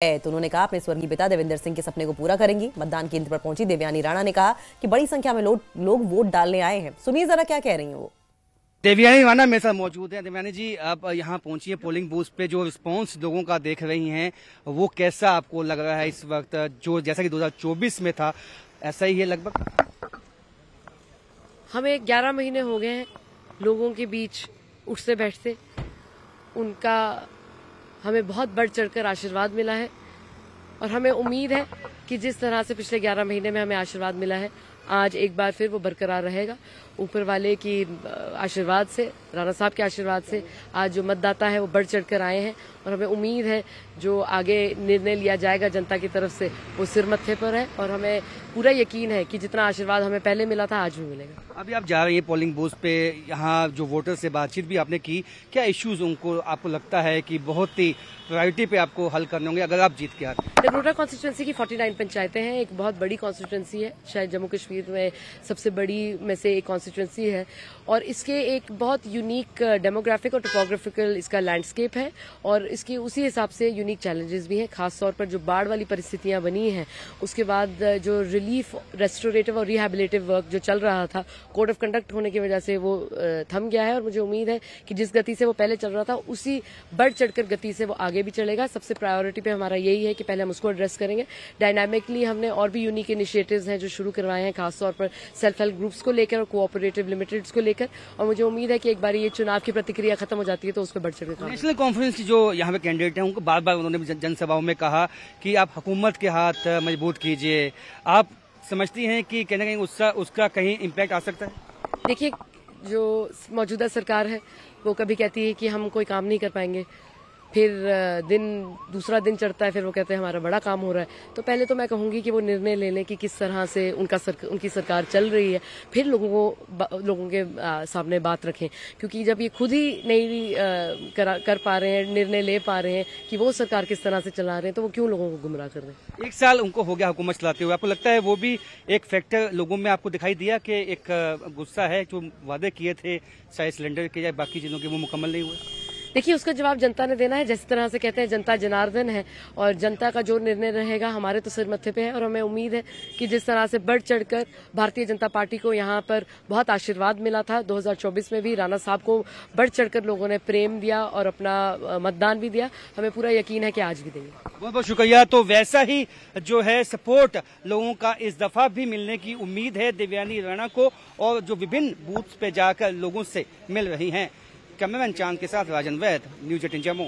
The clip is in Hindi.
तो उन्होंने कहा अपने स्वर्गीय पिता देवेंद्र सिंह के सपने को पूरा करेंगी। मतदान केंद्र पर पहुंची देवयानी राणा ने कहा कि बड़ी संख्या में लोग वोट डालने आए हैं। सुनिए जरा क्या कह रही हैं वो। देवयानी राणा मेरे साथ मौजूद हैं। देवयानी जी, आप यहाँ पहुंची है पोलिंग बूथ पे, जो रिस्पांस लोगों का देख रही हैं वो कैसा आपको लग रहा है इस वक्त, जो जैसा कि 2024 में था ऐसा ही है लगभग? हमें 11 महीने हो गए हैं लोगों के बीच उठते बैठते, उनका हमें बहुत बढ़ चढ़कर आशीर्वाद मिला है और हमें उम्मीद है कि जिस तरह से पिछले 11 महीने में हमें आशीर्वाद मिला है, आज एक बार फिर वो बरकरार रहेगा। ऊपर वाले की आशीर्वाद से, राणा साहब के आशीर्वाद से आज जो मतदाता है वो बढ़ चढ़कर आए हैं और हमें उम्मीद है जो आगे निर्णय लिया जाएगा जनता की तरफ से वो सिर मत्थे पर है और हमें पूरा यकीन है कि जितना आशीर्वाद हमें पहले मिला था आज भी मिलेगा। अभी आप जा रही हैं पोलिंग बूथ पे, यहाँ जो वोटर से बातचीत भी आपने की, क्या इश्यूज उनको आपको लगता है कि बहुत ही प्रायोरिटी पे आपको हल करने होंगे अगर आप जीत के आते हैं? नगरोटा कॉन्स्टिट्यूंसी की 49 पंचायतें हैं, एक बहुत बड़ी कॉन्स्टिट्यूंसी है, शायद जम्मू कश्मीर में सबसे बड़ी में से एक कॉन्स्टिट्यूंसी है और इसके एक बहुत यूनिक डेमोग्राफिक और टोपोग्राफिकल इसका लैंडस्केप है और इसके उसी हिसाब से यूनिक चैलेंजेस भी हैं। खासतौर पर जो बाढ़ वाली परिस्थितियां बनी हैं, उसके बाद जो रिलीफ, रेस्टोरेटिव और रिहैबिलिटिव वर्क जो चल रहा था, कोड ऑफ कंडक्ट होने की वजह से वो थम गया है और मुझे उम्मीद है कि जिस गति से वो पहले चल रहा था उसी बढ़ चढ़कर गति से वो आगे भी चलेगा। सबसे प्रायोरिटी पे हमारा यही है कि पहले हम उसको एड्रेस करेंगे। डायनामिकली हमने और भी यूनिक इनिशिएटिव्स हैं जो शुरू करवाए हैं, खासतौर पर सेल्फ हेल्प ग्रुप्स को लेकर और कोऑपरेटिव लिमिटेड्स को लेकर, और मुझे उम्मीद है कि एक बार ये चुनाव की प्रतिक्रिया खत्म हो जाती है तो उस पर बढ़ चढ़कर। नेशनल कॉन्फ्रेंस जो यहाँ पे कैंडिडेट हैं उनको बार बार उन्होंने जनसभाओं में कहा कि आप हुकूमत के हाथ मजबूत कीजिए। आप समझती हैं कि कहीं ना कहीं उसका कहीं इम्पैक्ट आ सकता है? देखिए, जो मौजूदा सरकार है वो कभी कहती है कि हम कोई काम नहीं कर पाएंगे, फिर दूसरा दिन चढ़ता है, फिर वो कहते हैं हमारा बड़ा काम हो रहा है। तो पहले तो मैं कहूंगी कि वो निर्णय ले लें कि किस तरह से उनकी सरकार चल रही है, फिर लोगों के सामने बात रखें, क्योंकि जब ये खुद ही नहीं कर पा रहे हैं, निर्णय ले पा रहे हैं कि वो सरकार किस तरह से चला रहे हैं, तो वो क्यों लोगों को गुमराह कर रहे हैं। 1 साल उनको हो गया हुकूमत चलाते हुए, आपको लगता है वो भी एक फैक्टर लोगों में आपको दिखाई दिया कि एक गुस्सा है, जो वादे किए थे चाहे सिलेंडर के या बाकी चीजों के वो मुकम्मल नहीं हुए? देखिए, उसका जवाब जनता ने देना है। जिस तरह से कहते हैं जनता जनार्दन है और जनता का जो निर्णय रहेगा हमारे तो सिर मत्थे पे है, और हमें उम्मीद है कि जिस तरह से बढ़ चढ़कर भारतीय जनता पार्टी को यहाँ पर बहुत आशीर्वाद मिला था 2024 में भी, राणा साहब को बढ़ चढ़कर लोगों ने प्रेम दिया और अपना मतदान भी दिया, हमें पूरा यकीन है कि आज भी देंगे। बहुत बहुत शुक्रिया। तो वैसा ही जो है सपोर्ट लोगों का इस दफा भी मिलने की उम्मीद है देवयानी राणा को, और जो विभिन्न बूथ पे जाकर लोगों से मिल रही हैं। कैमरामैन चांद के साथ राजन वैद, न्यूज़ 18 जम्मू।